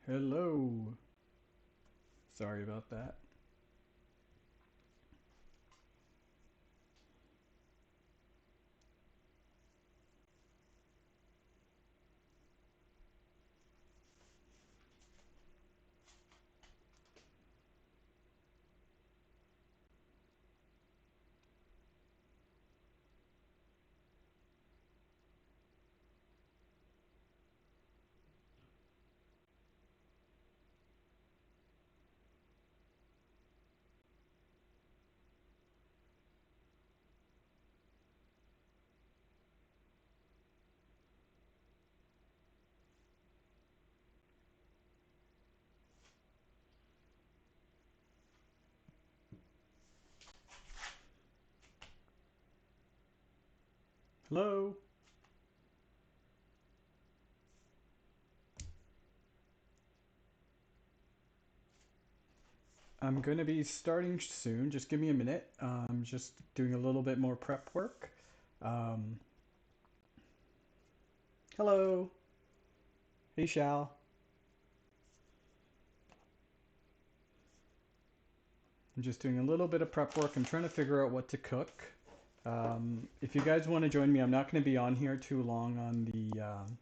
Hello. Sorry about that. Hello. I'm going to be starting soon. Just give me a minute. I'm just doing a little bit more prep work. Um, Hello. Hey, Shal. I'm just doing a little bit of prep work. I'm trying to figure out what to cook. If you guys want to join me, I'm not going to be on here too long on the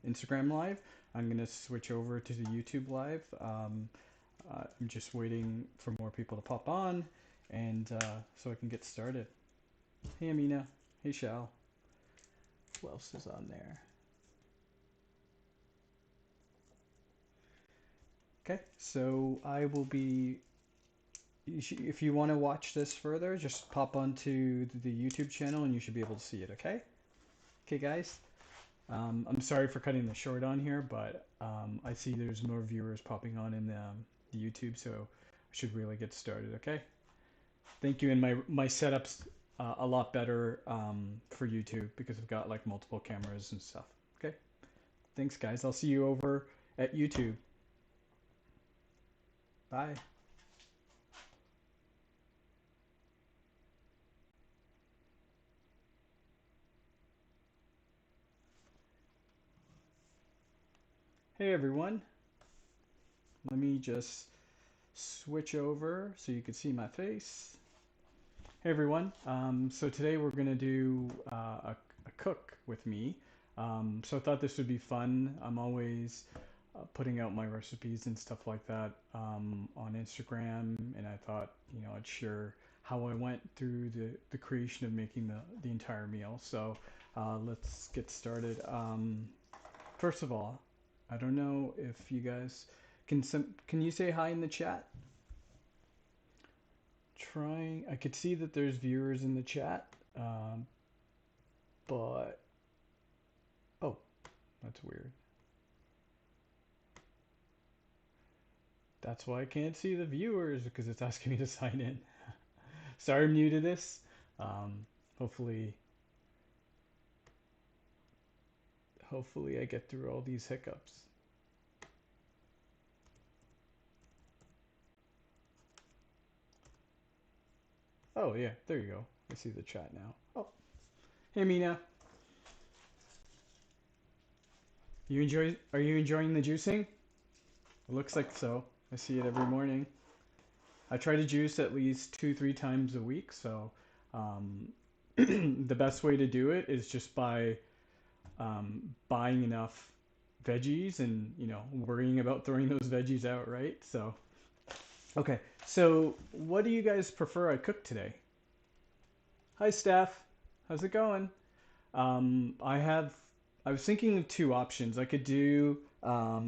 Instagram live. I'm going to switch over to the YouTube live. I'm just waiting for more people to pop on and so I can get started. Hey, Amina. Hey, Shal. Who else is on there? Okay, so I will be. If you want to watch this further, just pop onto the YouTube channel and you should be able to see it, okay? Okay, guys. I'm sorry for cutting this short on here, but I see there's more viewers popping on in the YouTube, so I should really get started, okay? Thank you, and my setup's a lot better for YouTube because I've got like multiple cameras and stuff, okay? Thanks, guys. I'll see you over at YouTube. Bye. Hey, everyone. Let me just switch over so you can see my face. Hey everyone. So today we're gonna do a cook with me. So I thought this would be fun. I'm always putting out my recipes and stuff like that on Instagram, and I thought I'd share how I went through the creation of making the entire meal. So let's get started. First of all, I don't know if you guys can you say hi in the chat? Trying. I could see that there's viewers in the chat, um, but oh, that's weird. That's why I can't see the viewers because it's asking me to sign in. Sorry, I'm new to this. Um, hopefully, hopefully I get through all these hiccups. Oh yeah, there you go. I see the chat now. Oh, hey Mina, you enjoy? Are you enjoying the juicing? It looks like so. I see it every morning. I try to juice at least 2, 3 times a week. So um, the best way to do it is just by buying enough veggies and worrying about throwing those veggies out, right? So okay, so what do you guys prefer I cook today? Hi, Steph. How's it going? I was thinking of two options. I could do a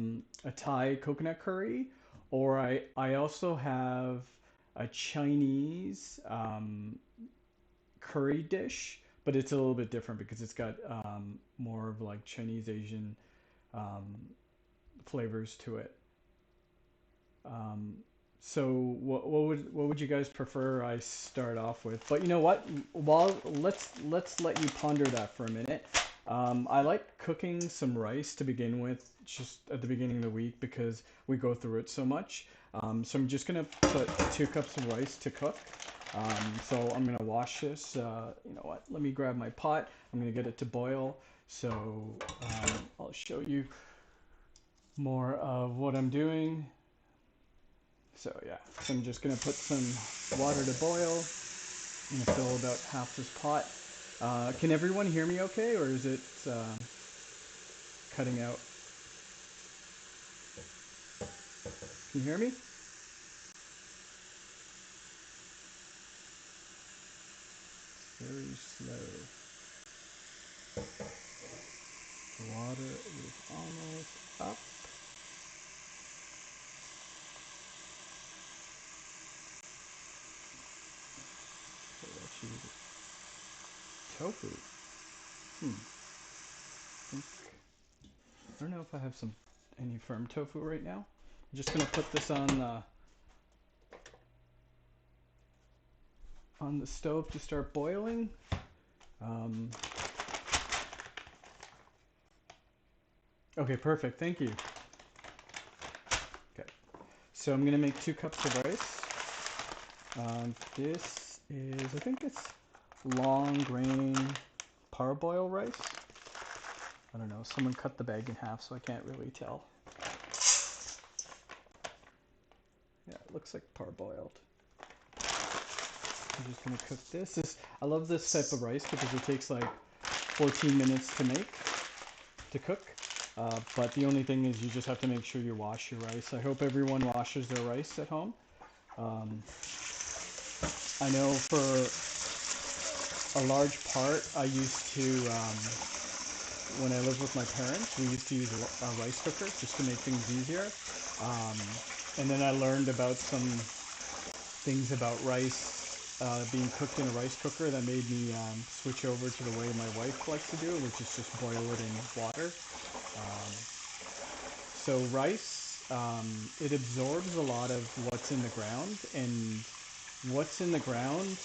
Thai coconut curry, or I also have a Chinese curry dish, but it's a little bit different because it's got more of like Chinese Asian um, flavors to it. Um, so what would you guys prefer I start off with? But you know what? While let's let you ponder that for a minute. I like cooking some rice to begin with, just at the beginning of the week because we go through it so much. So I'm just gonna put 2 cups of rice to cook. So I'm gonna wash this. You know what? Let me grab my pot. I'm gonna get it to boil. So I'll show you. more of what I'm doing. So yeah, so I'm just gonna put some water to boil. I'm gonna fill about half this pot. Can everyone hear me okay, or is it cutting out? Can you hear me? Very slow. The water is almost up. So let's use tofu. I don't know if I have any firm tofu right now. I'm just gonna put this on the stove to start boiling. Um, okay, perfect. Thank you. Okay, so I'm gonna make 2 cups of rice. This is, I think it's long grain parboil rice. I don't know. Someone cut the bag in half, so I can't really tell. Yeah, it looks like parboiled. I'm just gonna cook this. I love this type of rice because it takes like 14 minutes to cook. But the only thing is you just have to make sure you wash your rice. I hope everyone washes their rice at home. I know for a large part, I used to, when I lived with my parents, we used to use a rice cooker just to make things easier. And then I learned about some things about rice being cooked in a rice cooker that made me switch over to the way my wife likes to do it, which is just boil it in water. So rice, it absorbs a lot of what's in the ground, and what's in the ground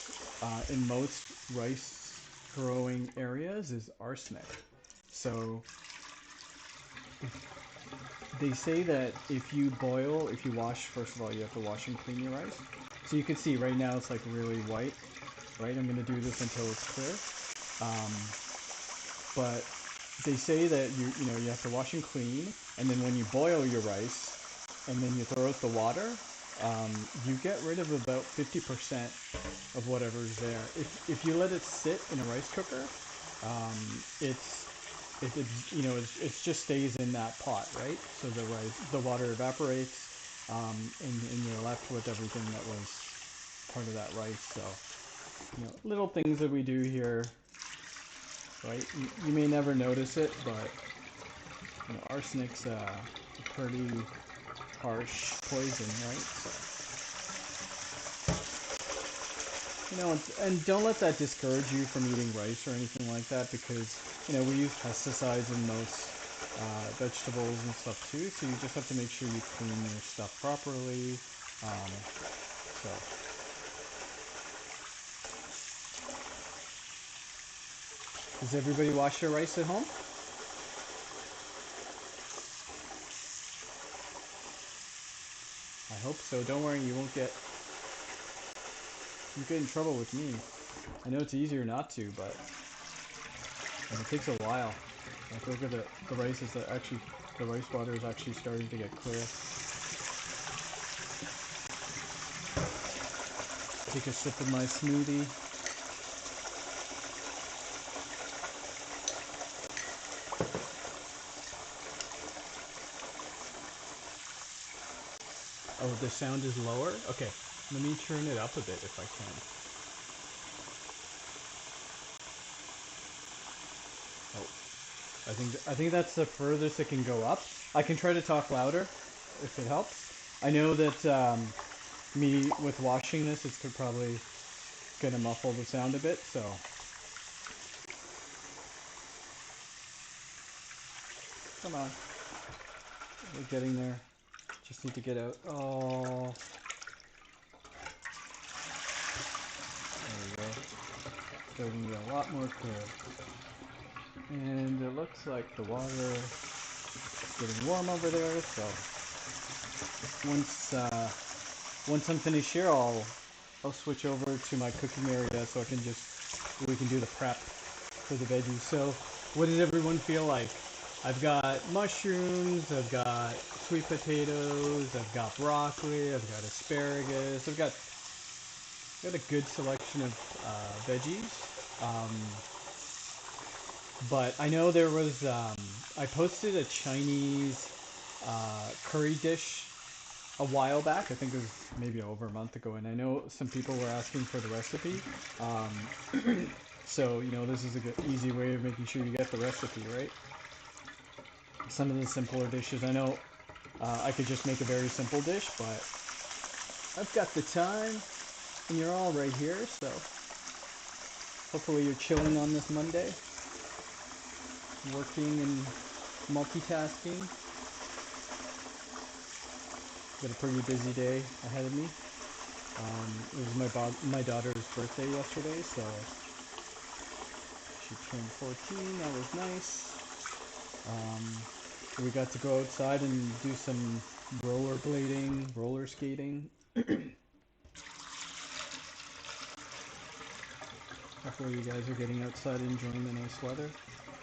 in most rice growing areas is arsenic. So they say that if you wash, first of all, you have to wash and clean your rice. So you can see right now it's like really white, right? I'm gonna do this until it's clear. But they say that you have to wash and clean, and then when you boil your rice, and then you throw out the water, you get rid of about 50% of whatever's there. If you let it sit in a rice cooker, it just stays in that pot, right? So the water evaporates, and you're left with everything that was part of that rice. So little things that we do here, right? You may never notice it, but arsenic's a pretty harsh poison, right? So, and don't let that discourage you from eating rice or anything like that, because we use pesticides in most vegetables and stuff too. So you just have to make sure you clean your stuff properly. So. Does everybody wash their rice at home? I hope so. Don't worry, you won't get in trouble with me. I know it's easier not to, but it takes a while. Like look at the rice is actually the rice water is actually starting to get clear. Take a sip of my smoothie. Oh, the sound is lower? Okay, let me turn it up a bit if I can. Oh, I think that's the furthest it can go up. I can try to talk louder if it helps. I know that me with washing this, it's probably gonna muffle the sound a bit, so. Come on. We're getting there. Just need to get out. Oh. There we go. Starting to get a lot more clear. And it looks like the water is getting warm over there, so once I'm finished here, I'll switch over to my cooking area so we can do the prep for the veggies. So what did everyone feel like? I've got mushrooms, I've got sweet potatoes, I've got broccoli, I've got asparagus, got a good selection of veggies. Um, but I know there was, I posted a Chinese curry dish a while back. I think it was maybe over a month ago, and I know some people were asking for the recipe. So, this is a good, easy way of making sure you get the recipe, right? Some of the simpler dishes, I know I could just make a very simple dish, but I've got the time, and you're all right here, so hopefully you're chilling on this Monday, working and multitasking. Got a pretty busy day ahead of me. It was my daughter's birthday yesterday, so she turned 14. That was nice. We got to go outside and do some rollerblading, roller skating. Hopefully you guys are getting outside and enjoying the nice weather.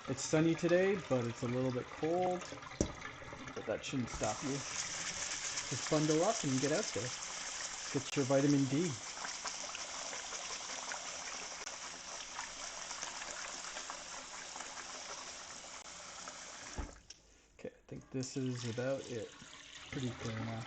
It's sunny today, but it's a little bit cold. But that shouldn't stop you. Just bundle up and get out there. Get your vitamin D. Okay, I think this is about it. Pretty clear now.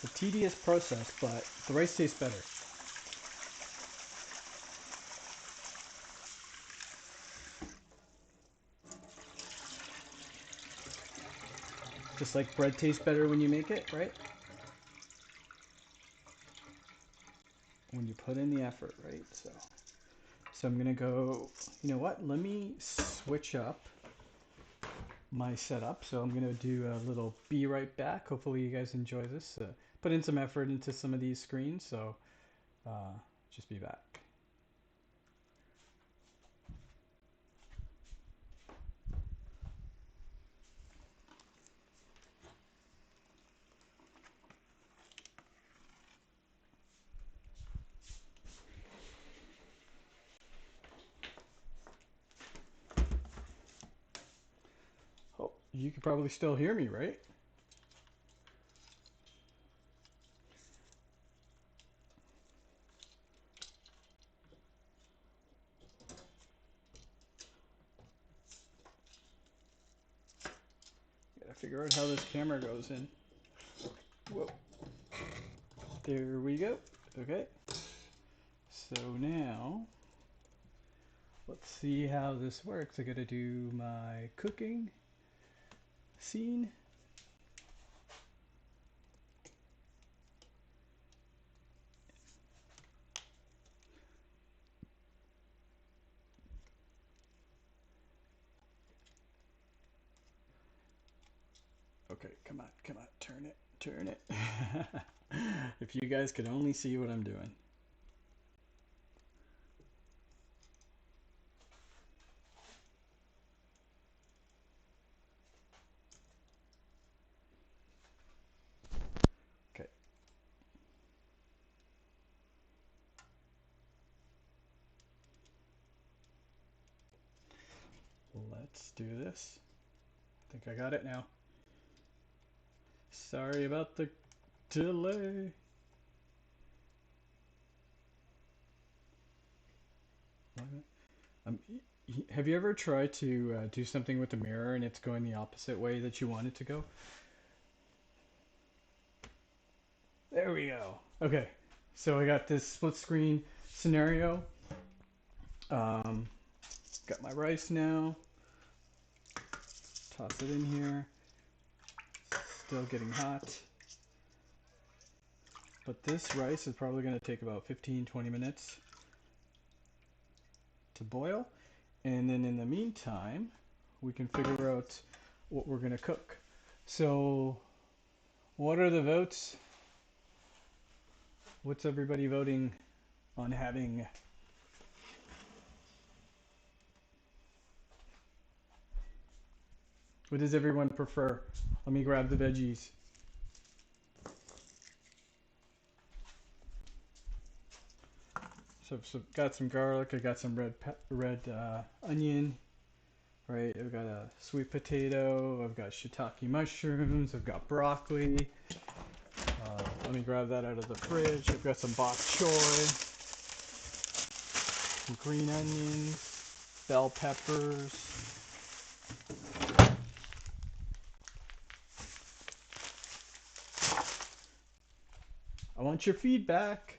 It's a tedious process, but the rice tastes better. Just like bread tastes better when you make it, right? When you put in the effort, right? So I'm gonna go, you know what? Let me switch up my setup. So I'm gonna do a little be right back. Hopefully you guys enjoy this. Put in some effort into some of these screens, so just be back. Oh, you can probably still hear me, right? Gotta figure out how this camera goes in. Whoa. There we go. Okay. So now, let's see how this works. I gotta do my cooking scene. Okay, come on, turn it. If you guys could only see what I'm doing. Okay. Let's do this. I think I got it now. Sorry about the delay. Um, have you ever tried to do something with the mirror and it's going the opposite way that you want it to go? There we go. Okay, so I got this split screen scenario. Um, got my rice now. Toss it in here. Still getting hot. But this rice is probably going to take about 15-20 minutes to boil. And then in the meantime, we can figure out what we're going to cook. So, what are the votes? What's everybody voting on having? What does everyone prefer? Let me grab the veggies. So got some garlic. I got some red onion. Right. I've got a sweet potato. I've got shiitake mushrooms. I've got broccoli. Let me grab that out of the fridge. I've got some bok choy, some green onions, bell peppers. I want your feedback.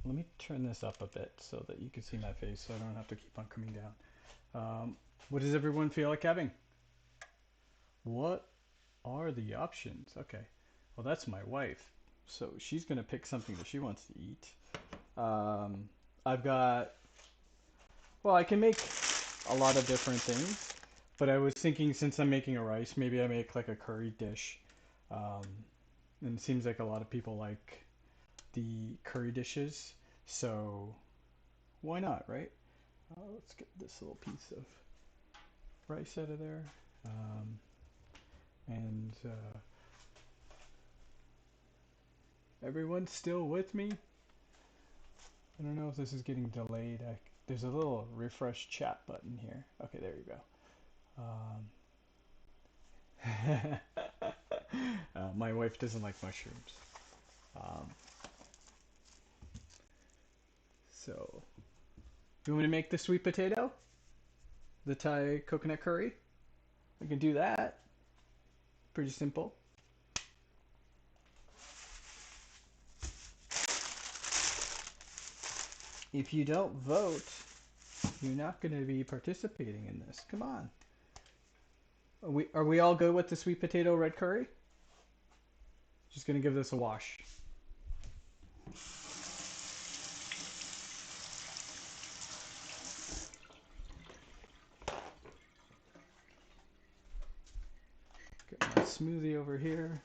Let me turn this up a bit so that you can see my face so I don't have to keep on coming down. What does everyone feel like having? What are the options? Okay. Well, that's my wife. So she's going to pick something that she wants to eat. I've got, well, I can make a lot of different things, but I was thinking since I'm making a rice, maybe I make like a curry dish. Um, and it seems like a lot of people like the curry dishes. So why not, right? Let's get this little piece of rice out of there. And everyone's still with me? I don't know if this is getting delayed. There's a little refresh chat button here. Okay, there you go. My wife doesn't like mushrooms. Um, so, you want me to make the sweet potato? The Thai coconut curry? We can do that. Pretty simple. If you don't vote, you're not going to be participating in this. Come on. Are we all good with the sweet potato red curry? Just going to give this a wash. Get my smoothie over here.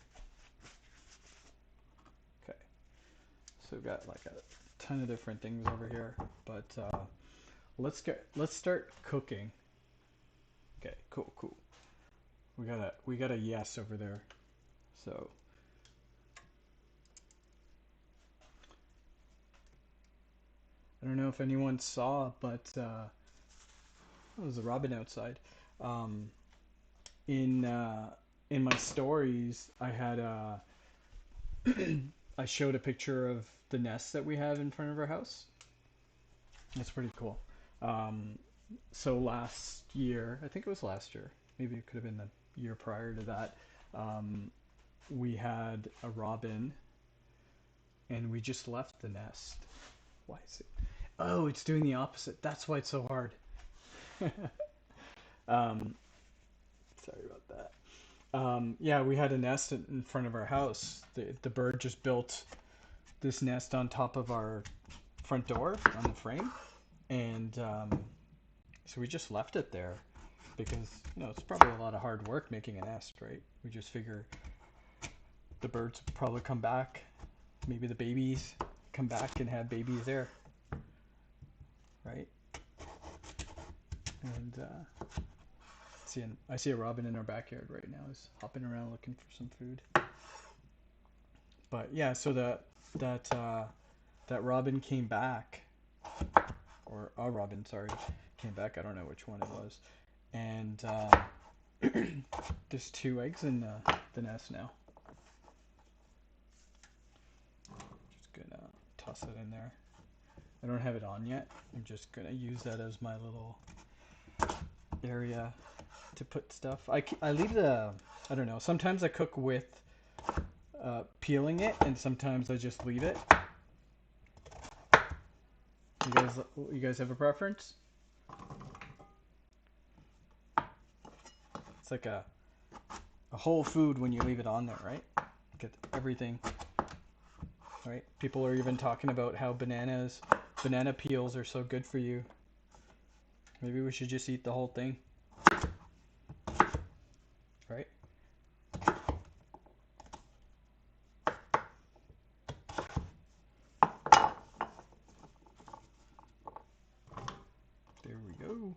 Okay. So we've got like a ton of different things over here, but let's start cooking. Okay, cool. We got a yes over there. So I don't know if anyone saw, but there's a robin outside. Um, in my stories, I had I showed a picture of the nest that we have in front of our house. That's pretty cool. Um, so last year, I think it was last year, maybe it could have been the year prior to that, um, we had a robin and we just left the nest. Why is it? Oh, it's doing the opposite. That's why it's so hard. um, Sorry about that. Yeah, we had a nest in front of our house. The bird just built this nest on top of our front door on the frame, and so we just left it there because it's probably a lot of hard work making a nest, right? We just figure the birds will probably come back, maybe the babies come back and have babies there, right? And I see a robin in our backyard right now. He's hopping around looking for some food. But yeah, so that robin came back, or a robin, sorry, came back. I don't know which one it was, and there's 2 eggs in the nest now. Just gonna toss it in there. I don't have it on yet. I'm just gonna use that as my little area to put stuff. I leave I don't know. Sometimes I cook with peeling it, and sometimes I just leave it. You guys have a preference? It's like a whole food when you leave it on there, right? Get everything, right? People are even talking about how banana peels are so good for you. Maybe we should just eat the whole thing, right? There we go.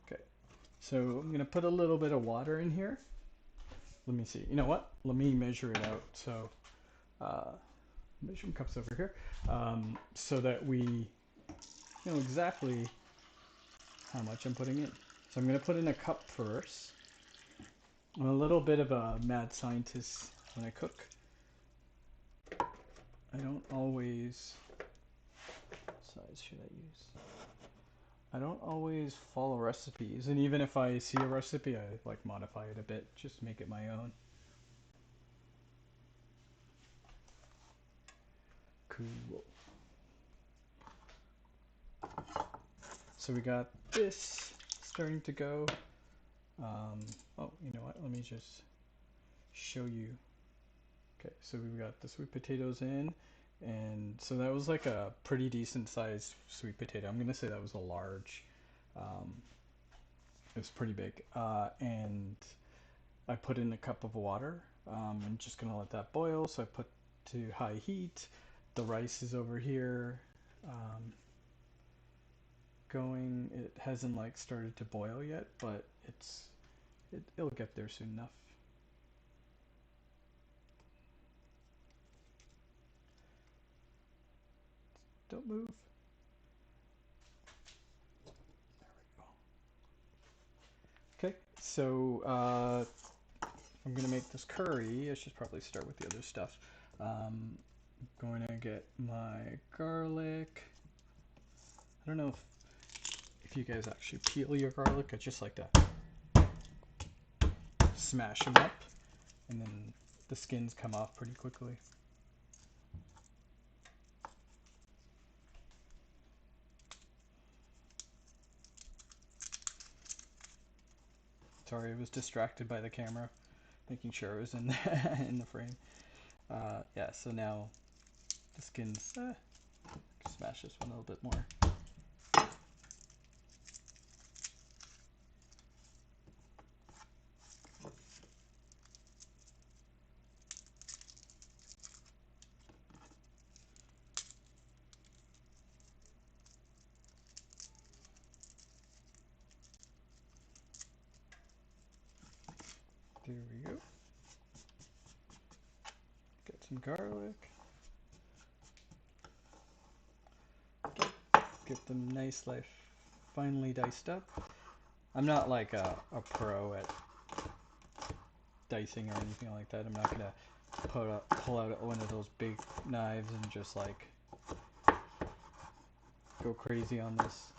Okay, So I'm gonna put a little bit of water in here. Let me see. You know what? Let me measure it out. So measuring cups over here, so that we know exactly how much I'm putting in. So I'm gonna put in a cup first. I'm a little bit of a mad scientist when I cook. I don't always. What size should I use? I don't always follow recipes, and even if I see a recipe, I like modify it a bit, just make it my own. Cool. So we got this starting to go. Oh, you know what? Let me just show you. Okay, so we've got the sweet potatoes in, and so that was like a pretty decent sized sweet potato. I'm gonna say that was a large. Um, it was pretty big, and I put in a cup of water. I'm just gonna let that boil. So I put to high heat. The rice is over here, going. It hasn't like started to boil yet, but it'll get there soon enough. Don't move. Okay, so I'm gonna make this curry. I should probably start with the other stuff. Going to get my garlic. I don't know if you guys actually peel your garlic. I just like to smash them up, and then the skins come off pretty quickly. Sorry, I was distracted by the camera, making sure I was in in the frame. Yeah, so now the skins, smash this one a little bit more. There we go. Get some garlic. Get them nice, like finely diced up. I'm not like a pro at dicing or anything like that. I'm not gonna pull out one of those big knives and just like go crazy on this.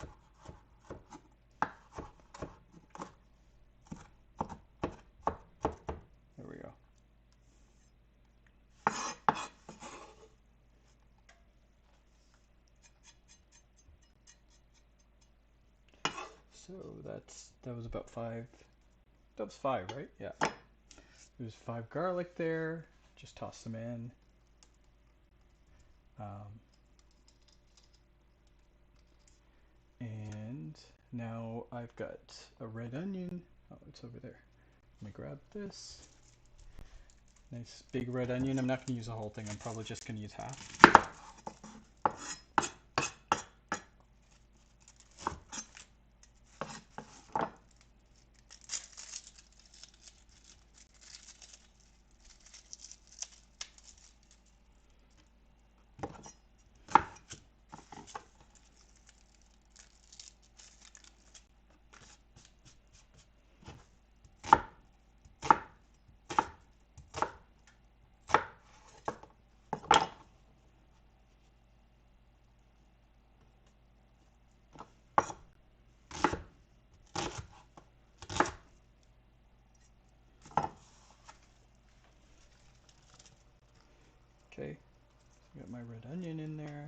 There we go. So that was about five. That was five, right? Yeah. There's 5 garlic there. Just toss them in. And now I've got a red onion. Oh, it's over there. Let me grab this. Nice big red onion. I'm not going to use the whole thing. I'm probably just going to use half. Okay, so got my red onion in there.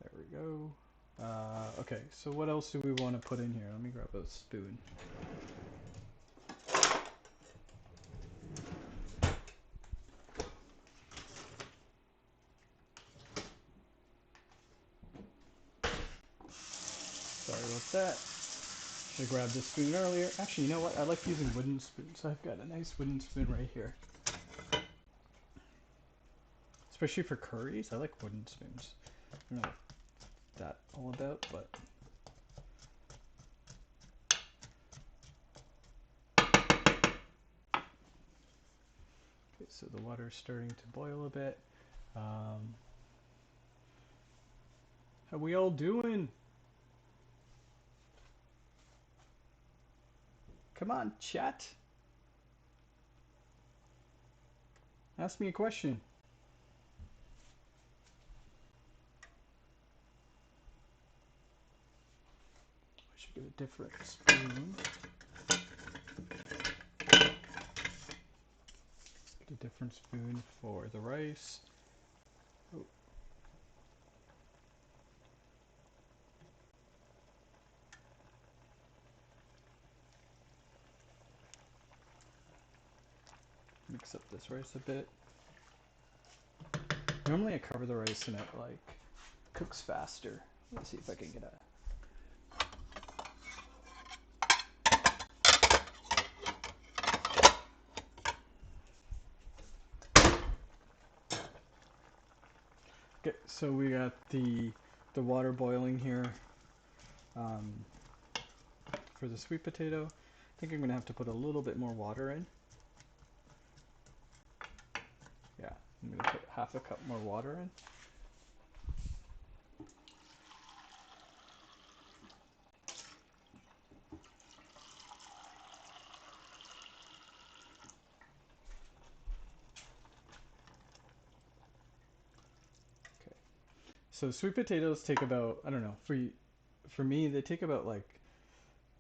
There we go. Okay, so what else do we want to put in here? Let me grab a spoon. Sorry about that. I grabbed this spoon earlier. Actually, you know what? I like using wooden spoons. I've got a nice wooden spoon right here. Especially for curries, I like wooden spoons. I don't know what that's all about, but... Okay, so the water's starting to boil a bit. How we all doing? Come on, chat. Ask me a question. I should get a different spoon. Get a different spoon for the rice. Oh. Mix up this rice a bit. Normally I cover the rice and it like cooks faster. Let's see if I can get a... Okay, so we got the water boiling here for the sweet potato. I think I'm gonna have to put a little bit more water in. Yeah, I'm gonna put half a cup more water in. Okay, so sweet potatoes take about, I don't know, for me they take about like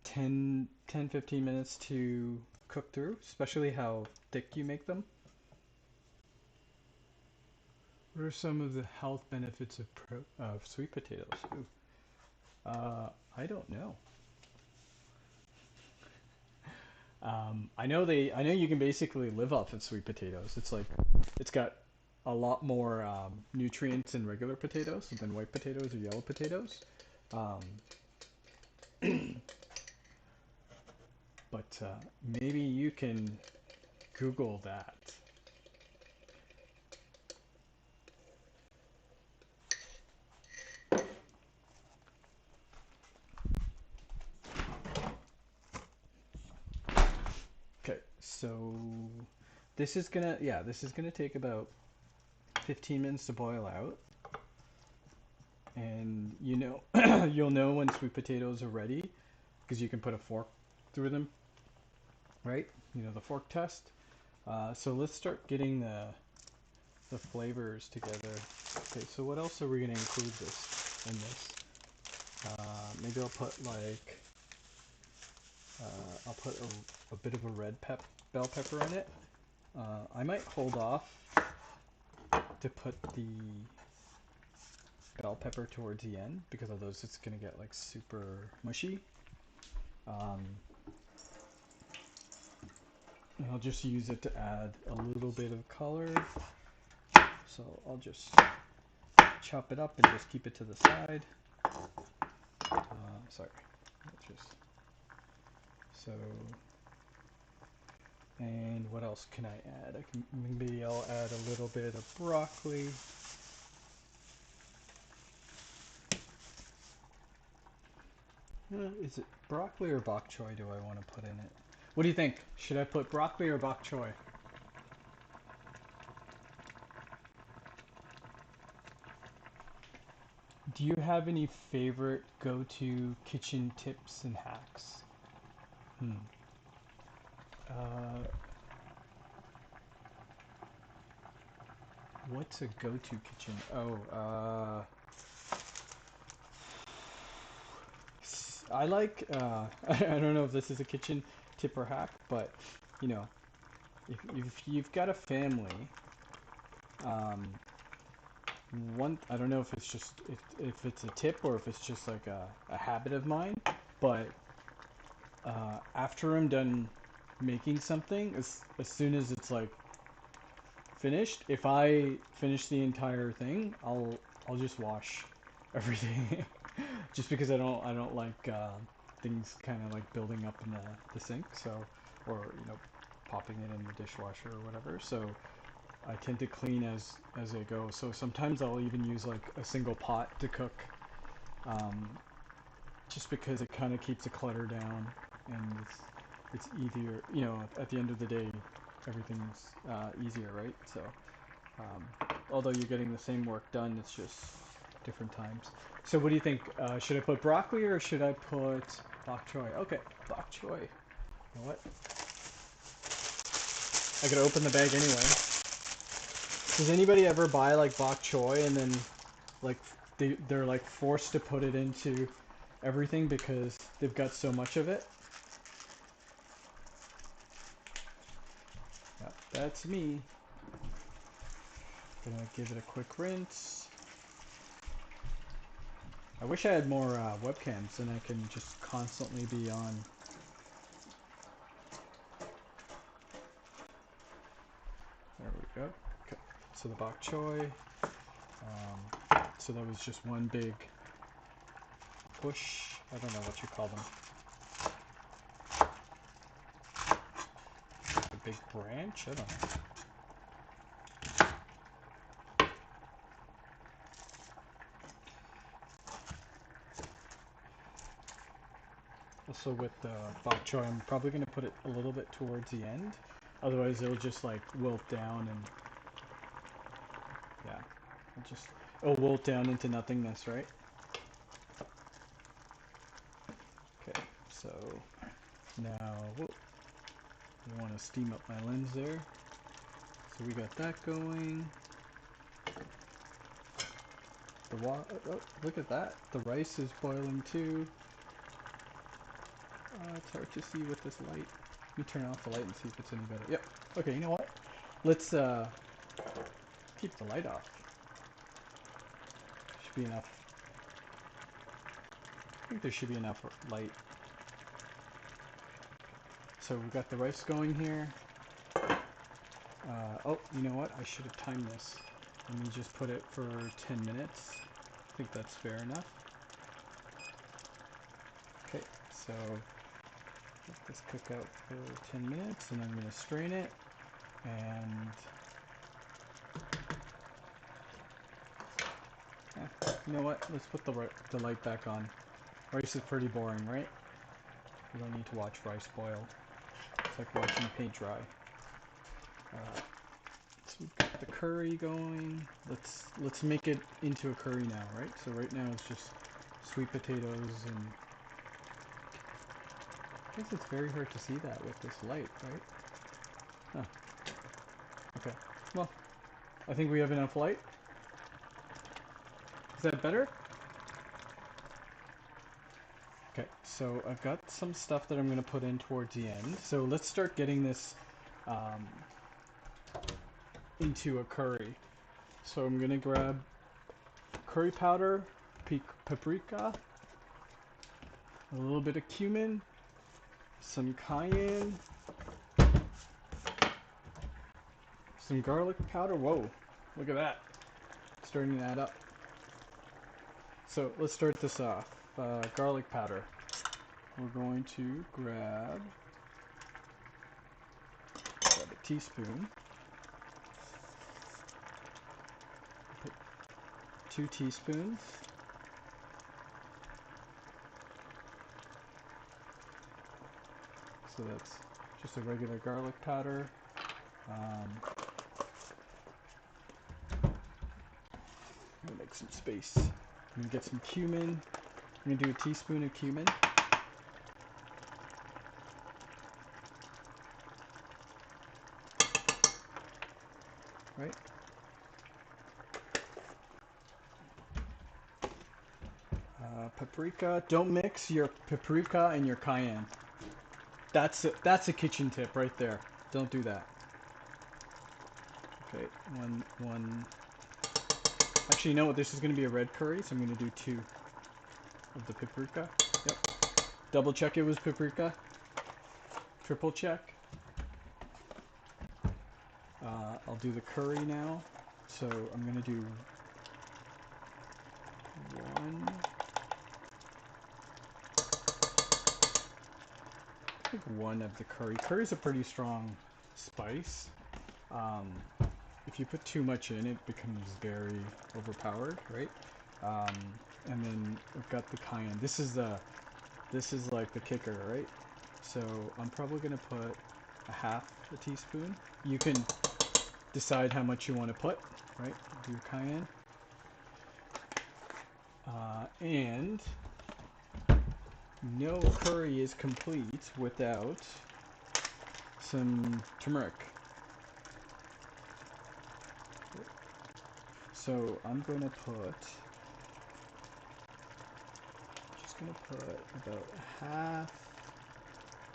10-15 minutes to cook through, especially how thick you make them. What are some of the health benefits of sweet potatoes? I don't know. I know you can basically live off of sweet potatoes. It's like it's got a lot more nutrients in regular potatoes than white potatoes or yellow potatoes. Um, but maybe you can Google that. Okay, so this is gonna take about 15 minutes to boil out. And you know, you'll know when sweet potatoes are ready because you can put a fork through them, right? You know, the fork test. So let's start getting the flavors together. Okay, so what else are we gonna include in this? Maybe I'll put like I'll put a bit of a bell pepper in it. I might hold off to put the bell pepper towards the end because otherwise it's gonna get like super mushy. And I'll just use it to add a little bit of color. So I'll just chop it up and just keep it to the side. Sorry, just so. And what else can I add? Maybe I'll add a little bit of broccoli. Is it broccoli or bok choy do I want to put in it? What do you think? Should I put broccoli or bok choy? Do you have any favorite go-to kitchen tips and hacks? Uh, what's a go-to kitchen? Oh, I like, I don't know if this is a kitchen tip or hack, but, you know, if you've got a family, um, I don't know if it's just, if it's a tip or if it's just like a habit of mine, but after I'm done making something, as soon as it's like finished, if I finish the entire thing, I'll just wash everything, just because I don't like things kind of like building up in the sink, so, or popping it in the dishwasher or whatever. So I tend to clean as I go. So sometimes I'll even use like a single pot to cook, um, just because it kind of keeps the clutter down, and it's easier. At the end of the day, everything's easier, right? So although you're getting the same work done, it's just different times. So what do you think? Should I put broccoli or should I put bok choy? Okay, bok choy. You know what? I gotta open the bag anyway. Does anybody ever buy like bok choy and then like they're like forced to put it into everything because they've got so much of it? Yeah, that's me. Gonna give it a quick rinse. I wish I had more webcams and I can just constantly be on. There we go. Okay, so the bok choy. So that was just one big push. I don't know what you call them. A big branch? I don't know. Also with bok choy, I'm probably going to put it a little bit towards the end. Otherwise it'll just like wilt down and yeah, it'll wilt down into nothingness, right? Okay, so now I want to steam up my lens there. So we got that going. Oh, look at that. The rice is boiling too. It's hard to see with this light. Let me turn off the light and see if it's any better. Yep. Okay, you know what? Let's keep the light off. Should be enough. I think there should be enough light. So we've got the rice going here. Oh, you know what? I should have timed this. Let me just put it for 10 minutes. I think that's fair enough. Okay, so let this cook out for 10 minutes and I'm going to strain it. And you know what? Let's put the light back on. Rice is pretty boring, right? You don't need to watch rice boil. It's like watching paint dry. So we've got the curry going. Let's make it into a curry now, right? So right now it's just sweet potatoes and I guess it's very hard to see that with this light, right? Huh. Okay. Well, I think we have enough light. Is that better? Okay, so I've got some stuff that I'm going to put in towards the end. So let's start getting this into a curry. So I'm going to grab curry powder, paprika, a little bit of cumin, some cayenne, some garlic powder. Whoa, look at that. Starting to add up. So let's start this off. Garlic powder. We're going to grab a teaspoon. Put 2 teaspoons. So that's just a regular garlic powder. I'm gonna make some space. I'm gonna get some cumin. I'm gonna do a teaspoon of cumin. Right? Paprika. Don't mix your paprika and your cayenne. That's a kitchen tip right there. Don't do that. Okay, one. Actually, you know what? This is going to be a red curry, so I'm going to do 2 of the paprika. Yep. Double check it was paprika. Triple check. I'll do the curry now. So I'm going to do 1. think one of the curry. Curry is a pretty strong spice. Um, if you put too much in, it becomes very overpowered, right? Um, and then we've got the cayenne. This is like the kicker, right? So I'm probably gonna put a half a teaspoon. You can decide how much you want to put, right? Do your cayenne. And no curry is complete without some turmeric. So I'm going to put about half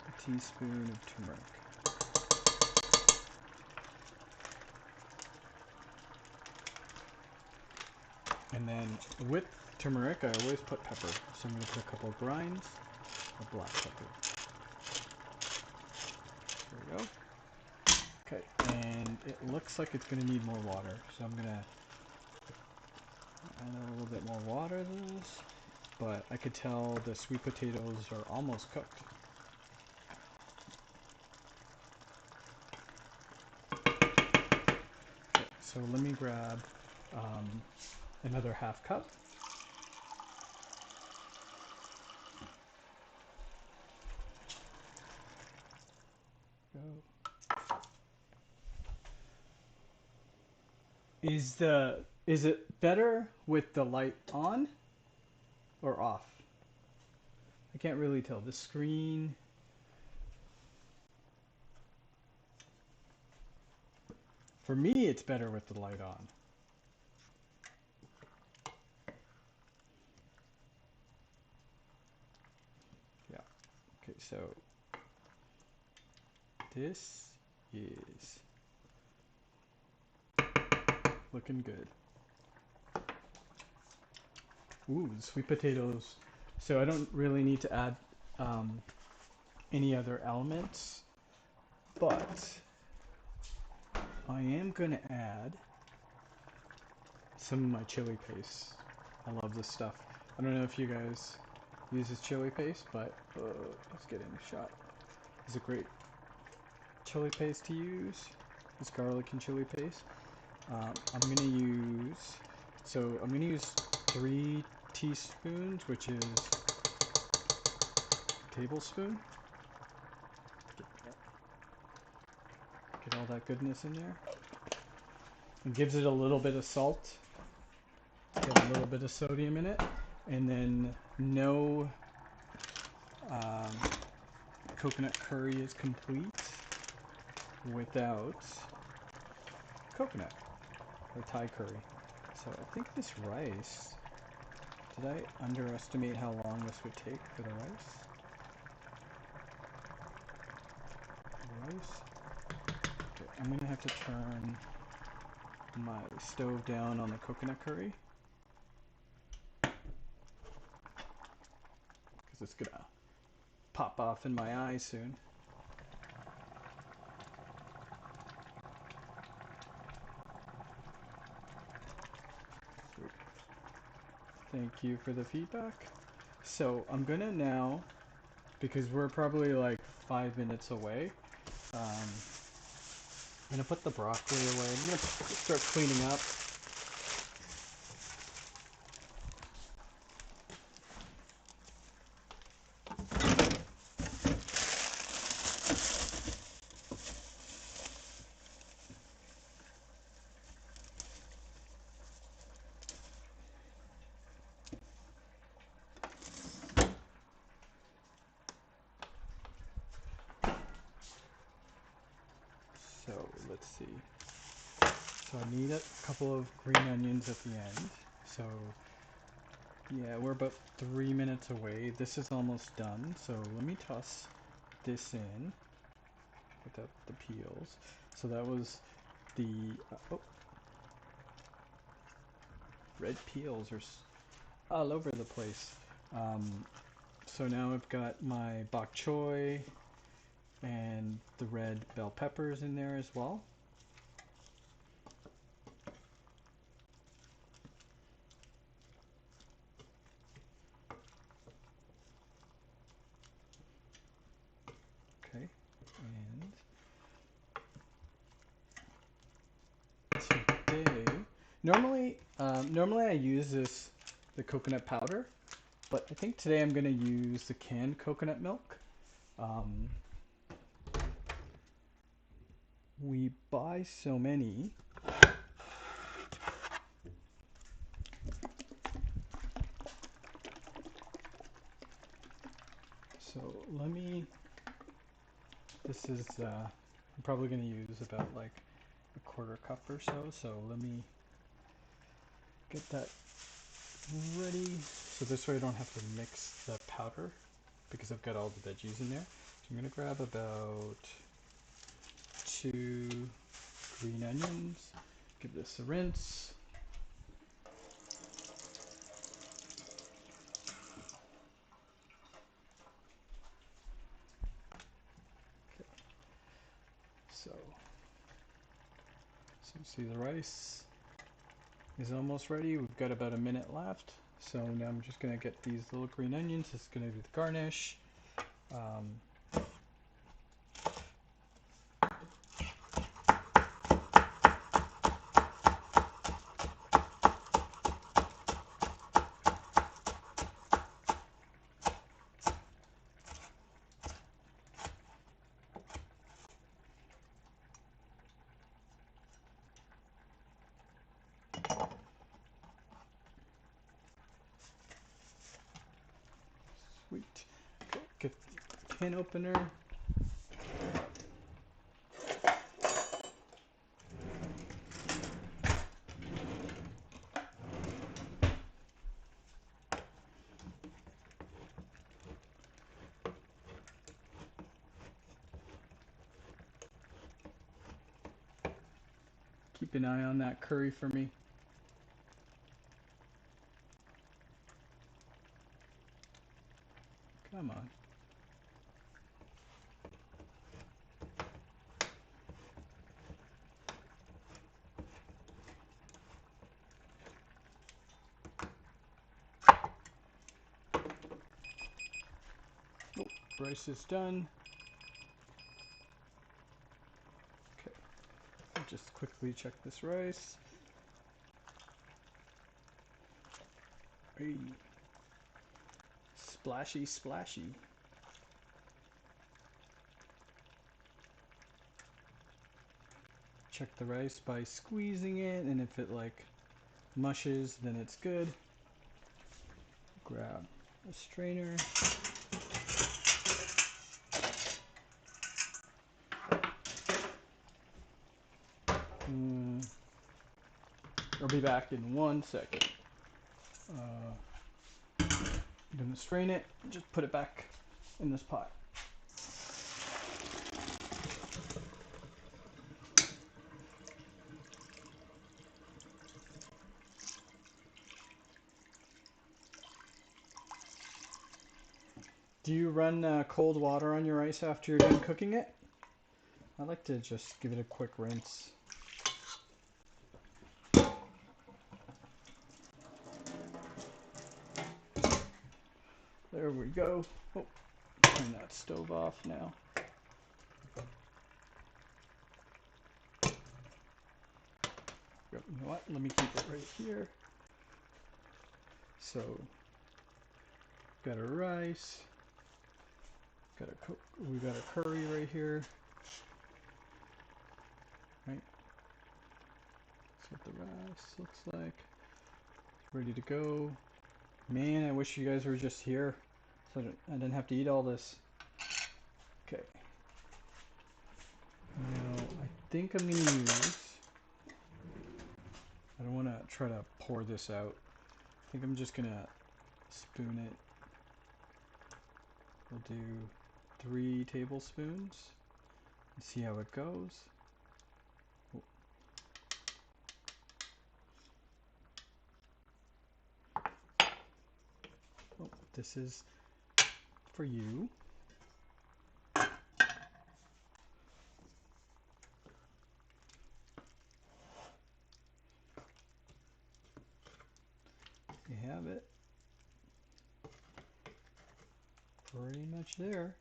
a teaspoon of turmeric. And then with turmeric, I always put pepper. So I'm going to put a couple of grinds of black pepper. There we go. Okay, and it looks like it's going to need more water. So I'm going to add a little bit more water to this. But I could tell the sweet potatoes are almost cooked. Okay, so let me grab another half cup. Go. Is it better with the light on or off? I can't really tell. The screen. For me, it's better with the light on. Yeah. Okay, so this is looking good. Ooh, the sweet potatoes. So I don't really need to add any other elements, but I am going to add some of my chili paste. I love this stuff. I don't know if you guys use this chili paste, but let's get in a shot. It's a great chili paste to use. This garlic and chili paste. I'm going to use 3 teaspoons, which is a tablespoon. Get all that goodness in there. It gives it a little bit of salt. Get a little bit of sodium in it. And then no coconut curry is complete without coconut or Thai curry. So I think this rice, did I underestimate how long this would take for the rice? Okay, I'm gonna have to turn my stove down on the coconut curry because it's gonna pop off in my eye soon. Thank you for the feedback. So I'm gonna now, because we're probably like 5 minutes away, I'm gonna put the broccoli away. I'm gonna start cleaning up. So let's see. So I need a couple of green onions at the end. So yeah, we're about 3 minutes away. This is almost done. So let me toss this in without the peels. So that was the red peels are all over the place. So now I've got my bok choy and the red bell peppers in there as well. Okay, and today, normally I use the coconut powder, but I think today I'm gonna use the canned coconut milk. Um, we buy so many. So this is, I'm probably going to use about like a quarter cup or so. So let me get that ready. So this way I don't have to mix the powder because I've got all the veggies in there. So I'm going to grab about 2 green onions, give this a rinse. Okay. So see the rice is almost ready. We've got about a minute left. So now I'm just going to get these little green onions. This is going to be the garnish. Sweet. Okay, get the can opener. Keep an eye on that curry for me. Come on. Oh, rice is done. Okay, I'll just quickly check this rice. Hey. Splashy, splashy. Check the rice by squeezing it, and if it like mushes, then it's good. Grab a strainer. I'll be back in 1 second. I'm gonna strain it and just put it back in this pot. Do you run cold water on your rice after you're done cooking it? I like to just give it a quick rinse. There we go. Oh, turn that stove off now. You know what? Let me keep it right here. So, got our rice. We got a curry right here. Right. That's what the rice looks like. Ready to go. Man, I wish you guys were just here, so I didn't have to eat all this. Okay. Now, I think I'm gonna use. I don't want to try to pour this out. I think I'm just gonna spoon it. We'll do 3 tablespoons and see how it goes. Oh. Oh, this is for you. You have it. Pretty much there.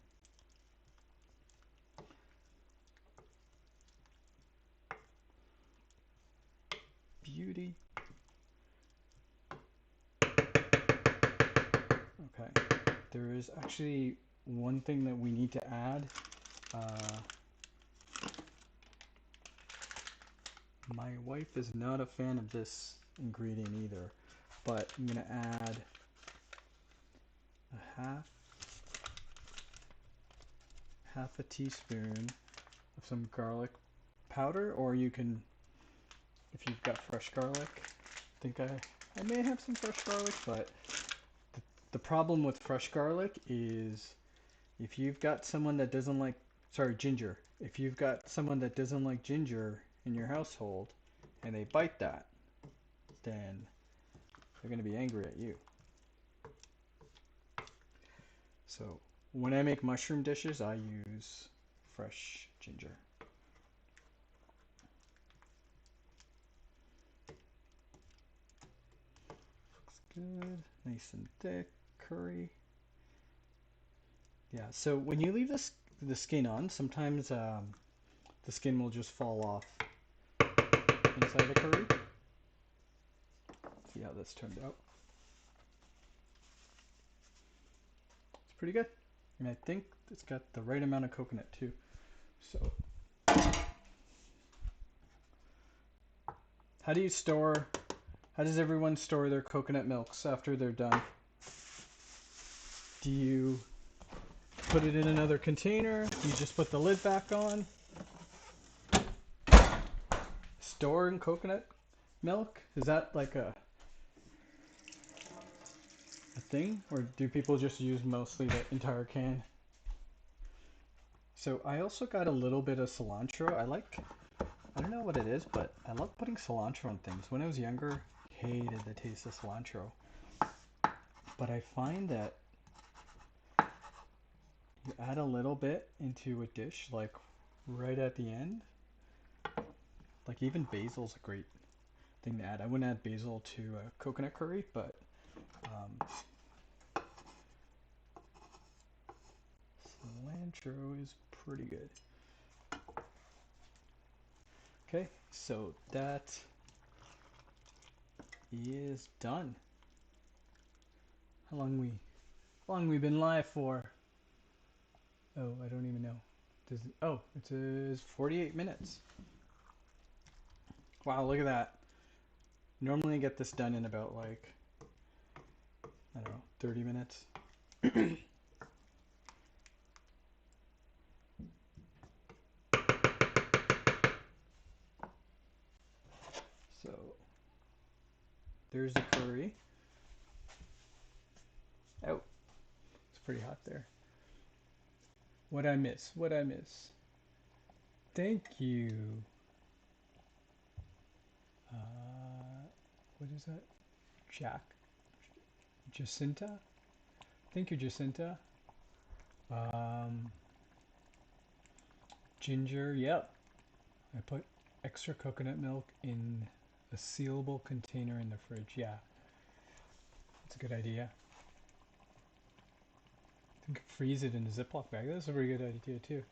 beauty. Okay, there is actually one thing that we need to add. My wife is not a fan of this ingredient either, but I'm gonna add a half a teaspoon of some garlic powder, or you can, if you've got fresh garlic. I think I may have some fresh garlic, but the problem with fresh garlic is if you've got someone that doesn't like, sorry, ginger. If you've got someone that doesn't like ginger in your household and they bite that, then they're going to be angry at you. So when I make mushroom dishes, I use fresh ginger. Looks good, nice and thick curry. Yeah, so when you leave the skin on, sometimes the skin will just fall off inside the curry. See how this turned out. It's pretty good. And I think it's got the right amount of coconut too. So, how does everyone store their coconut milks after they're done? Do you put it in another container? Do you just put the lid back on? Storing coconut milk? Is that like a thing? Or do people just use mostly the entire can? So I also got a little bit of cilantro. I don't know what it is, but I love putting cilantro on things. When I was younger, I hated the taste of cilantro. But I find that you add a little bit into a dish, like right at the end. Like even basil's a great thing to add. I wouldn't add basil to a coconut curry, but cilantro is pretty good. Okay, so that is done. How long we been live for? Oh, I don't even know. It says 48 minutes. Wow, look at that. Normally I get this done in about like, I don't know, 30 minutes. So there's the curry. Oh, it's pretty hot there. What'd I miss? What'd I miss? Thank you. What is that? Jacinta? Thank you, Jacinta. Ginger, yep. I put extra coconut milk in a sealable container in the fridge. Yeah, that's a good idea. I think freeze it in a Ziploc bag. That's a very good idea too.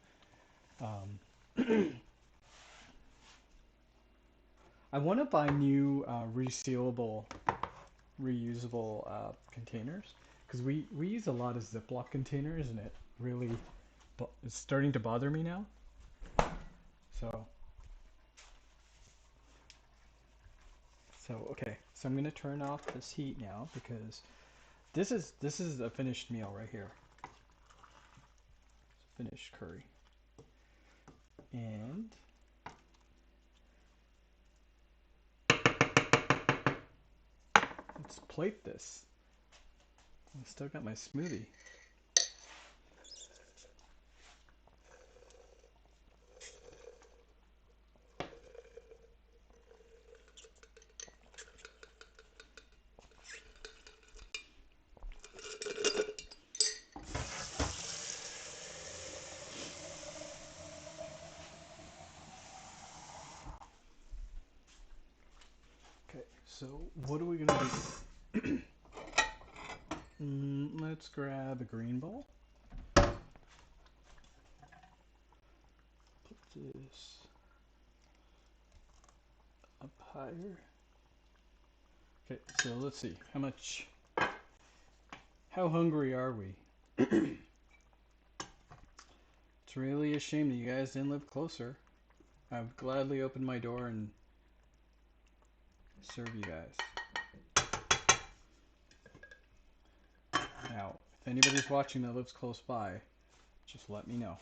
I want to buy new resealable, reusable containers because we use a lot of Ziploc containers and it really it's starting to bother me now. So okay, so I'm gonna turn off this heat now because this is a finished meal right here. Finished curry. And let's plate this. I still got my smoothie. Okay, so what are we gonna do? Let's grab a green bowl. Put this up higher. Okay, so let's see. How hungry are we? It's really a shame that you guys didn't live closer. I would gladly open my door and serve you guys. Now, if anybody's watching that lives close by, just let me know.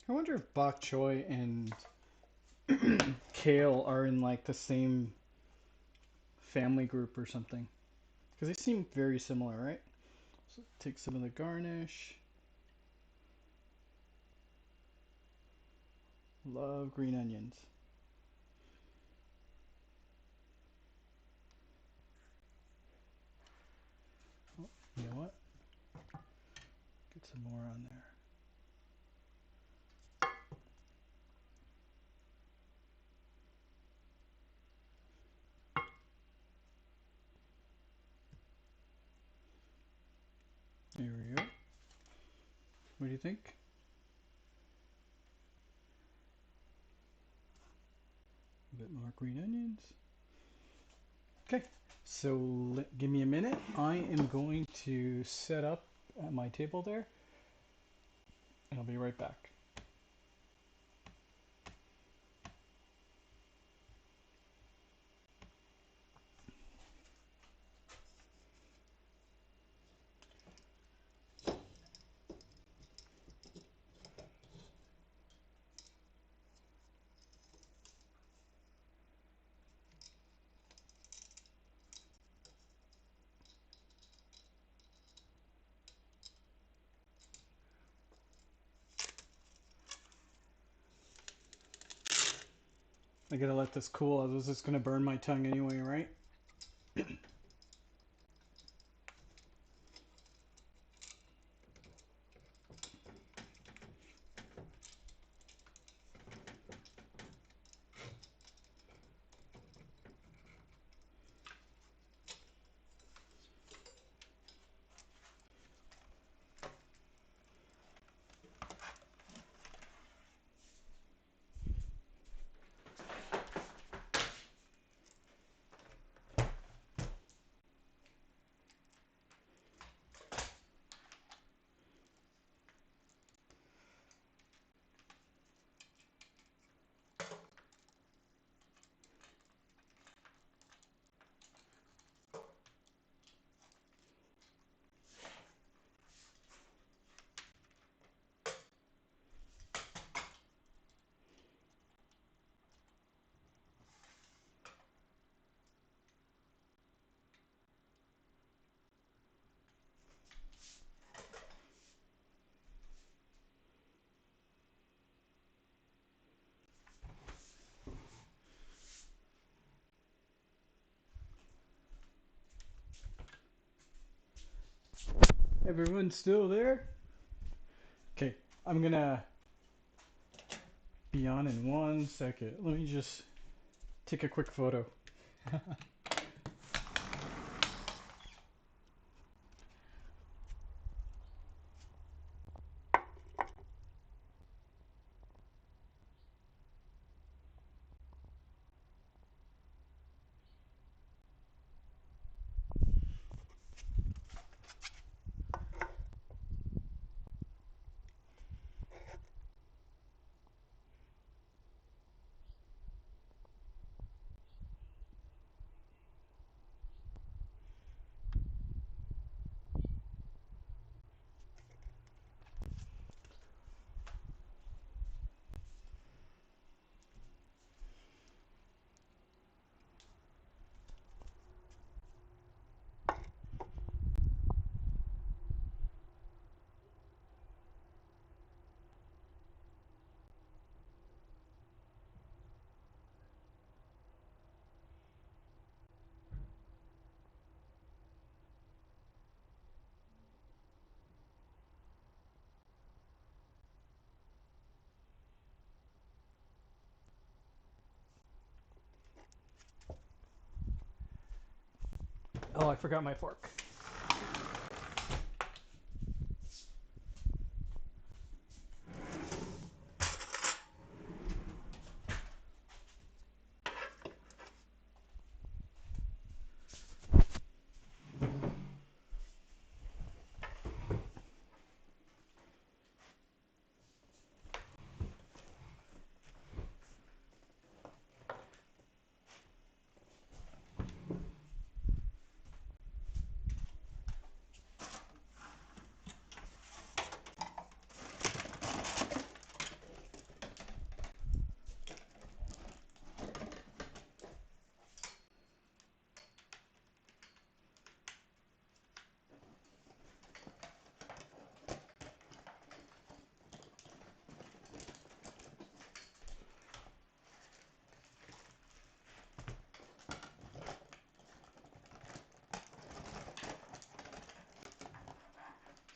I wonder if bok choy and kale are in like the same family group or something. Because they seem very similar, right? So take some of the garnish. Love green onions. Oh, you know what? Get some more on there. There we go. What do you think? A bit more green onions. Okay, so give me a minute. I am going to set up at my table there, and I'll be right back. I gotta let this cool. I was just gonna burn my tongue anyway, right? Everyone's still there? Okay, I'm gonna be on in 1 second. Let me just take a quick photo. Oh, I forgot my fork.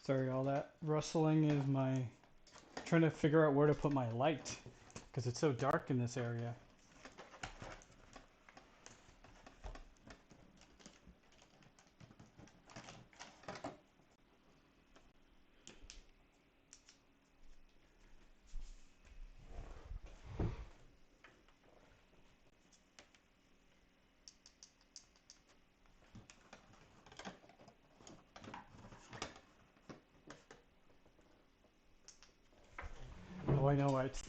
Sorry, all that rustling is my trying to figure out where to put my light because it's so dark in this area. Oh, I know why it's.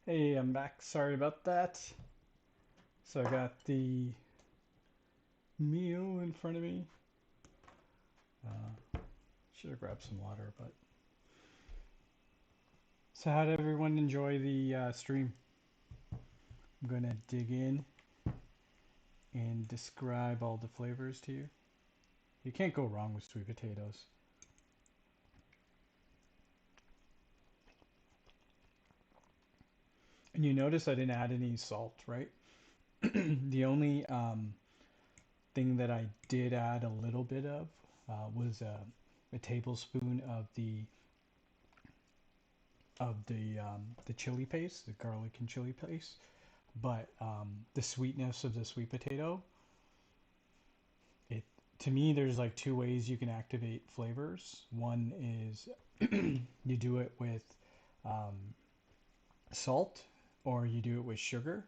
Hey, I'm back. Sorry about that. So I got the meal in front of me. Should have grabbed some water, but. So how did everyone enjoy the stream? I'm gonna dig in and describe all the flavors to you. You can't go wrong with sweet potatoes. And you notice I didn't add any salt, right? The only thing that I did add a little bit of was a tablespoon of the chili paste, the garlic and chili paste. But the sweetness of the sweet potato, it to me there's like two ways you can activate flavors. One is you do it with um, salt, or you do it with sugar.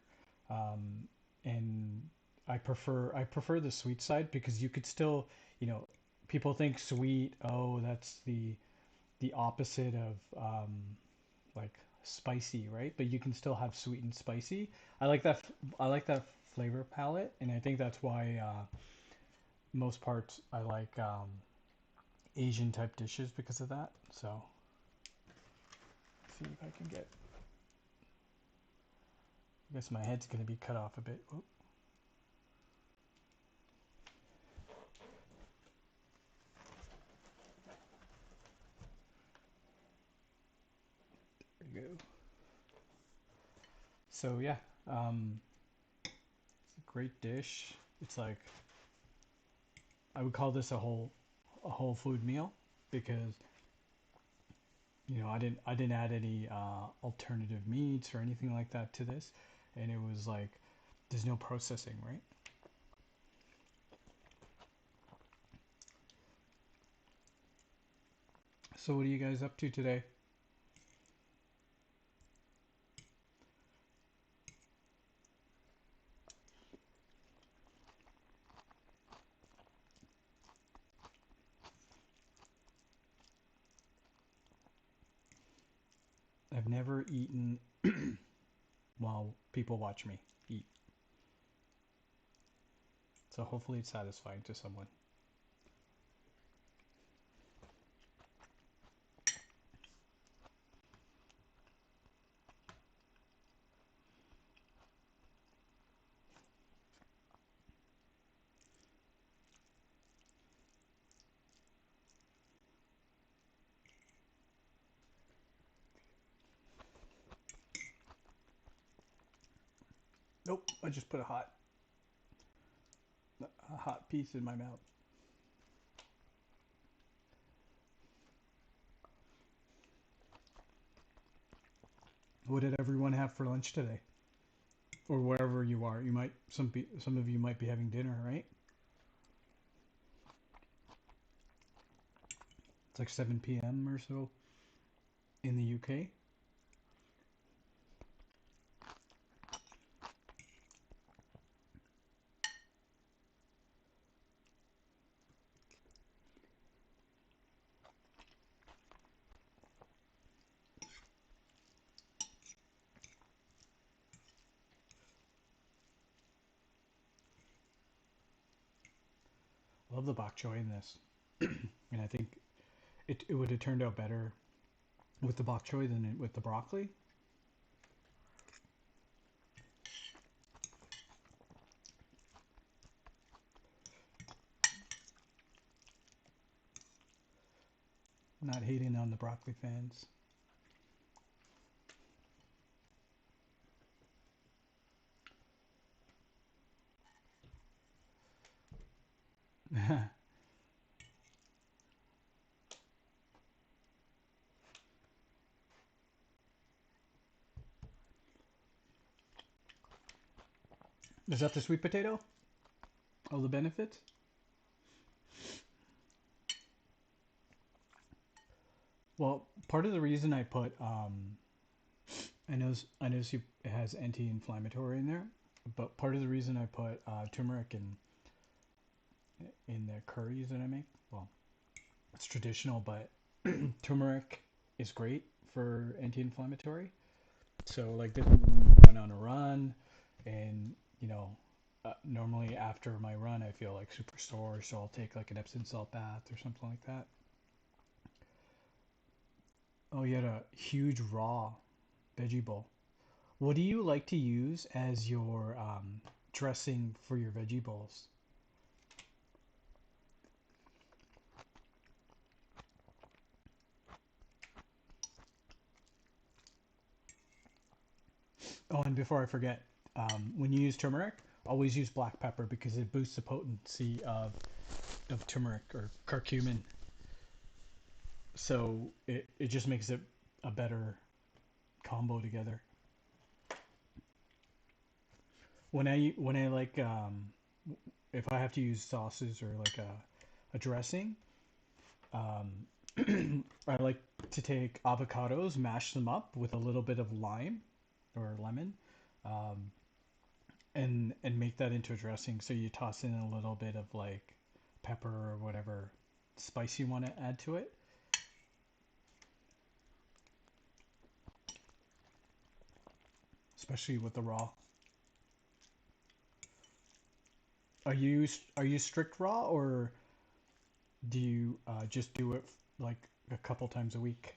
Um, and I prefer the sweet side because you could still, you know, people think sweet, oh, that's the opposite of like spicy, right? But you can still have sweet and spicy. I like that. I like that flavor palette, and I think that's why most parts I like Asian type dishes because of that. So see if I can get. I guess my head's going to be cut off a bit. Oh. There we go. So yeah, it's a great dish. It's like I would call this a whole food meal because I didn't add any alternative meats or anything like that to this, and it was like there's no processing, right? So what are you guys up to today? I've never eaten while people watch me eat, so hopefully it's satisfying to someone. Nope, I just put a hot piece in my mouth. What did everyone have for lunch today? Or wherever you are, you might some of you might be having dinner, right? It's like 7 p.m. or so in the UK. I love the bok choy in this, and I think it would have turned out better with the bok choy than with the broccoli. Not hating on the broccoli fans. Is that the sweet potato? All the benefits? Well, part of the reason I put I know it has anti-inflammatory in there, but part of the reason I put turmeric in the curries that I make, well, it's traditional, but turmeric is great for anti-inflammatory. So like this, went on a run, and normally after my run, I feel like super sore, so I'll take like an Epsom salt bath or something like that. Oh, you had a huge raw veggie bowl. What do you like to use as your dressing for your veggie bowls? Oh, and before I forget, when you use turmeric, always use black pepper because it boosts the potency of turmeric or curcumin. So it just makes it a better combo together. When I like if I have to use sauces or like a dressing, I like to take avocados, mash them up with a little bit of lime or lemon, um, and make that into a dressing. So you toss in a little bit of like pepper or whatever spice you want to add to it, especially with the raw. Are you strict raw, or do you just do it like a couple times a week?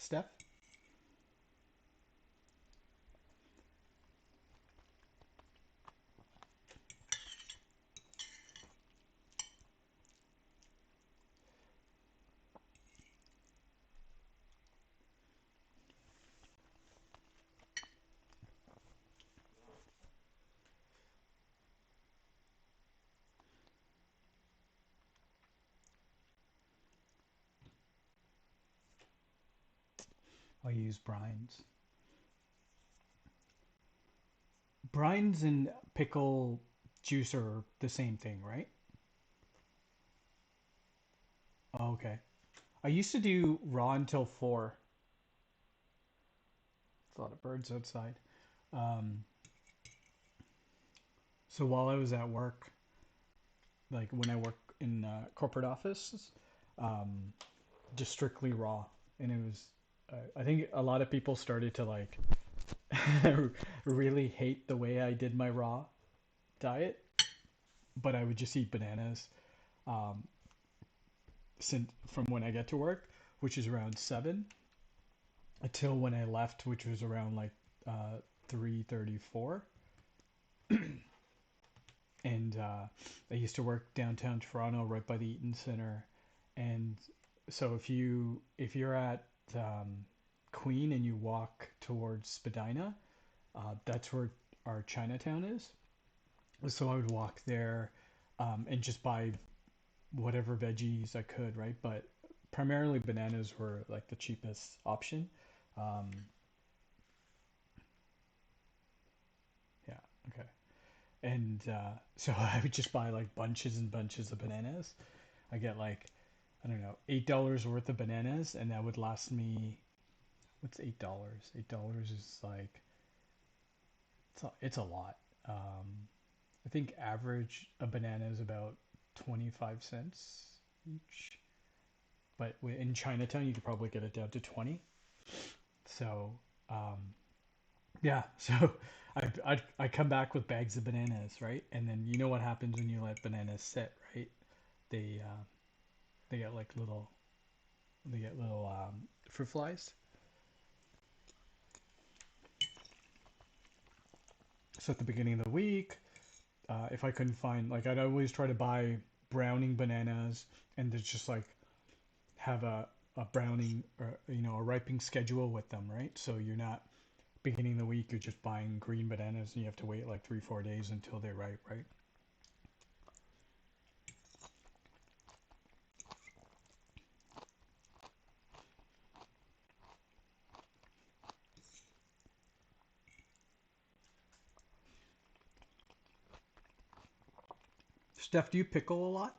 Steph? I use brines. Brines and pickle juice are the same thing, right? Oh, okay. I used to do raw until 4. There's a lot of birds outside. Um, so while I was at work, like when I work in corporate offices, um, just strictly raw, and it was. I think a lot of people started to like really hate the way I did my raw diet, but I would just eat bananas um, since from when I get to work, which is around 7, until when I left, which was around like 3:34. And I used to work downtown Toronto, right by the Eaton Center, and so if you're at Queen and you walk towards Spadina, that's where our Chinatown is. So I would walk there and just buy whatever veggies I could, right? But primarily bananas were like the cheapest option. Um, yeah, okay. And so I would just buy like bunches and bunches of bananas. I get like, I don't know, $8 worth of bananas, and that would last me. What's $8? $8 is like it's a lot. I think average a banana is about 25 cents each, but in Chinatown you could probably get it down to 20. So yeah, so I come back with bags of bananas, right? And then you know what happens when you let bananas sit, right? They they get like little they get little fruit flies. So at the beginning of the week, if I couldn't find, like, I'd always try to buy browning bananas and just like have a browning or a ripening schedule with them, right? So you're not beginning of the week you're just buying green bananas and you have to wait like 3-4 days until they're ripe, right? Steph, do you pickle a lot?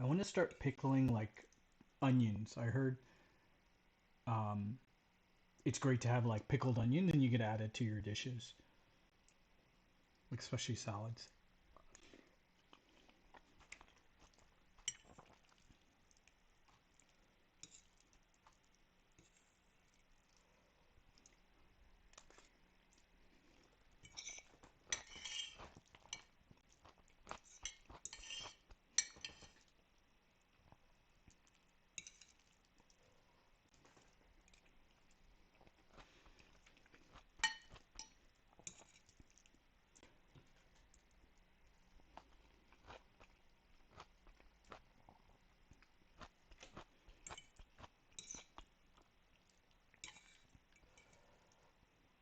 I want to start pickling like onions. I heard um, it's great to have like pickled onions and you could add it to your dishes, like especially salads.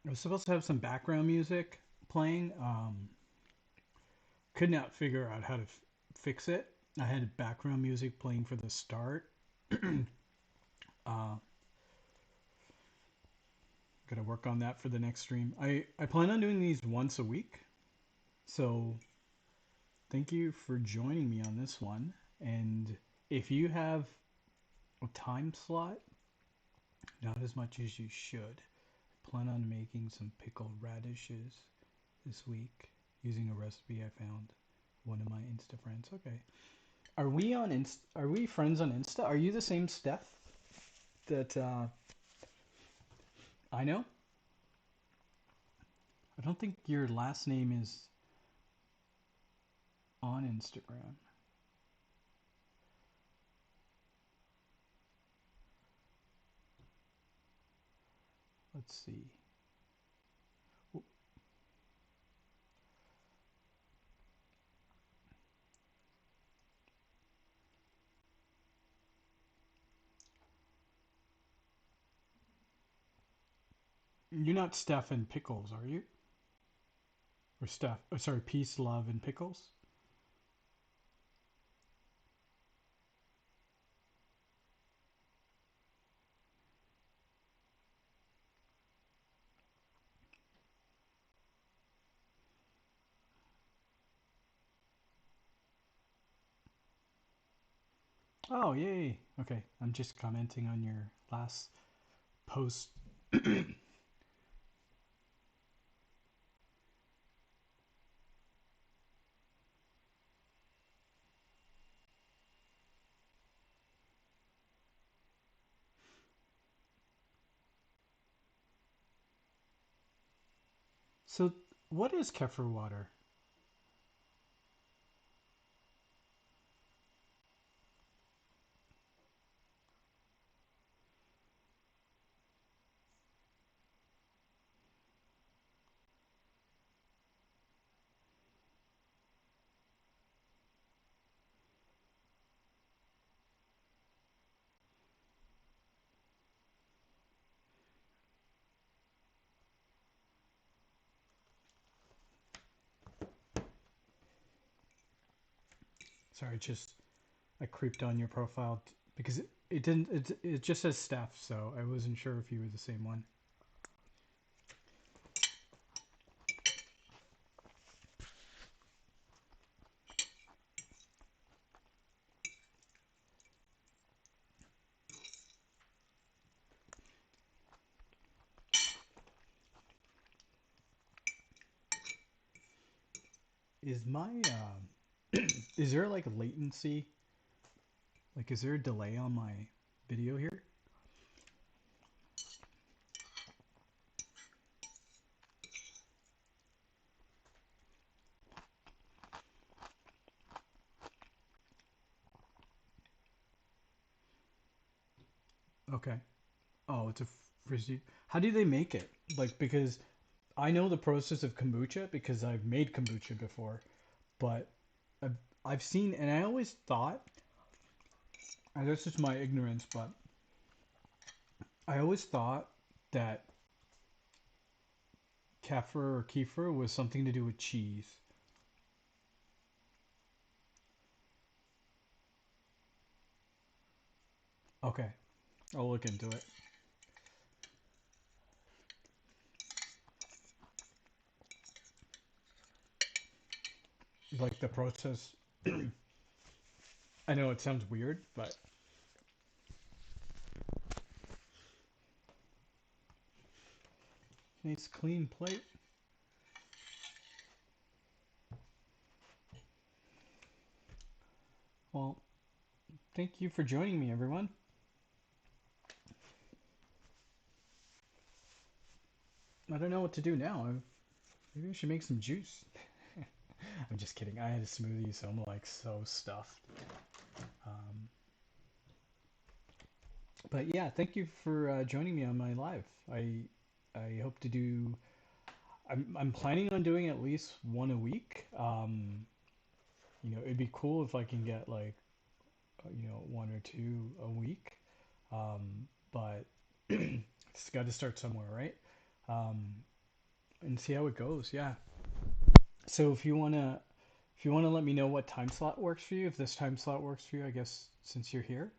I was supposed to have some background music playing. Could not figure out how to fix it. I had background music playing for the start. uh, Got to work on that for the next stream. I plan on doing these once a week. So thank you for joining me on this one. And if you have a time slot, not as much as you should, plan on making some pickled radishes this week using a recipe I found one of my Insta friends. Okay. Are we on Insta? Are we friends on Insta? Are you the same Steph that I know? I don't think your last name is on Instagram. let's see. You're not Steph and pickles, are you? Or Steph? Oh, sorry, peace, love, and pickles. Oh, yay! Okay, I'm just commenting on your last post. So, what is kefir water? Sorry, just I creeped on your profile because it didn't. It just says Steph, so I wasn't sure if you were the same one. Is my is there like a latency? Like, is there a delay on my video here? Okay. Oh, it's a frizzy. How do they make it? Like, because I know the process of kombucha because I've made kombucha before, but I've, I've seen, and I always thought, and this is my ignorance, but I always thought that kefir or kefir was something to do with cheese. Okay, I'll look into it. Like the process. I know it sounds weird, but nice clean plate. Well, thank you for joining me, everyone. I don't know what to do now. Maybe I should make some juice. I'm just kidding. I had a smoothie, so I'm like so stuffed. Um, but yeah, thank you for joining me on my live. I hope to do. I'm planning on doing at least one a week. It'd be cool if I can get like one or two a week. But it's got to start somewhere, right? Um, and see how it goes. Yeah. So if you wanna let me know what time slot works for you, if this time slot works for you, I guess since you're here,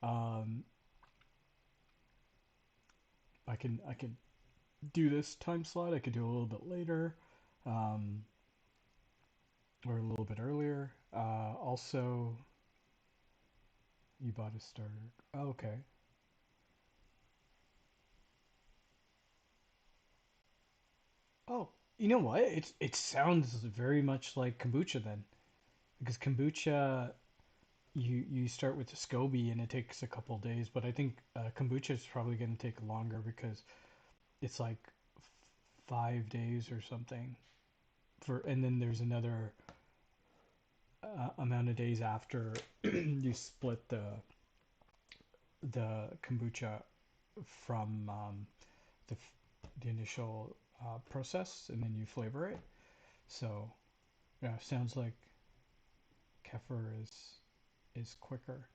um, I can do this time slot. I could do a little bit later, um, or a little bit earlier. Also, you bought a starter. Oh, okay. Oh, you know what? It sounds very much like kombucha then, because kombucha you start with the SCOBY and it takes a couple days, but I think kombucha is probably going to take longer because it's like 5 days or something and then there's another amount of days after you split the kombucha from the the initial process, and then you flavor it. So yeah, sounds like kefir is quicker.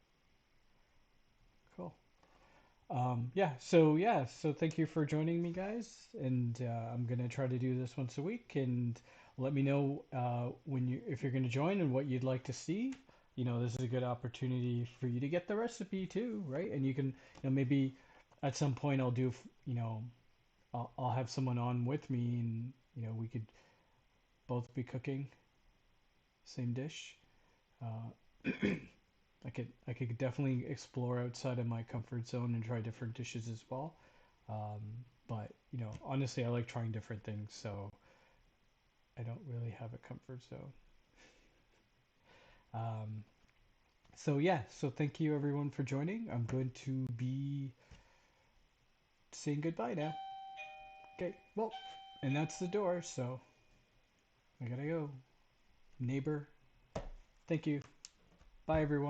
Cool. So thank you for joining me, guys, and I'm gonna try to do this once a week, and let me know when you if you're gonna join and what you'd like to see. You know, this is a good opportunity for you to get the recipe too, right? And you can, maybe at some point I'll do, I'll have someone on with me, and we could both be cooking same dish. Uh, I could definitely explore outside of my comfort zone and try different dishes as well. Um, but honestly, I like trying different things, so I don't really have a comfort zone. Um, so yeah, so thank you everyone for joining. I'm going to be saying goodbye now. Okay, well, and that's the door, so I gotta go. Neighbor, thank you. Bye everyone.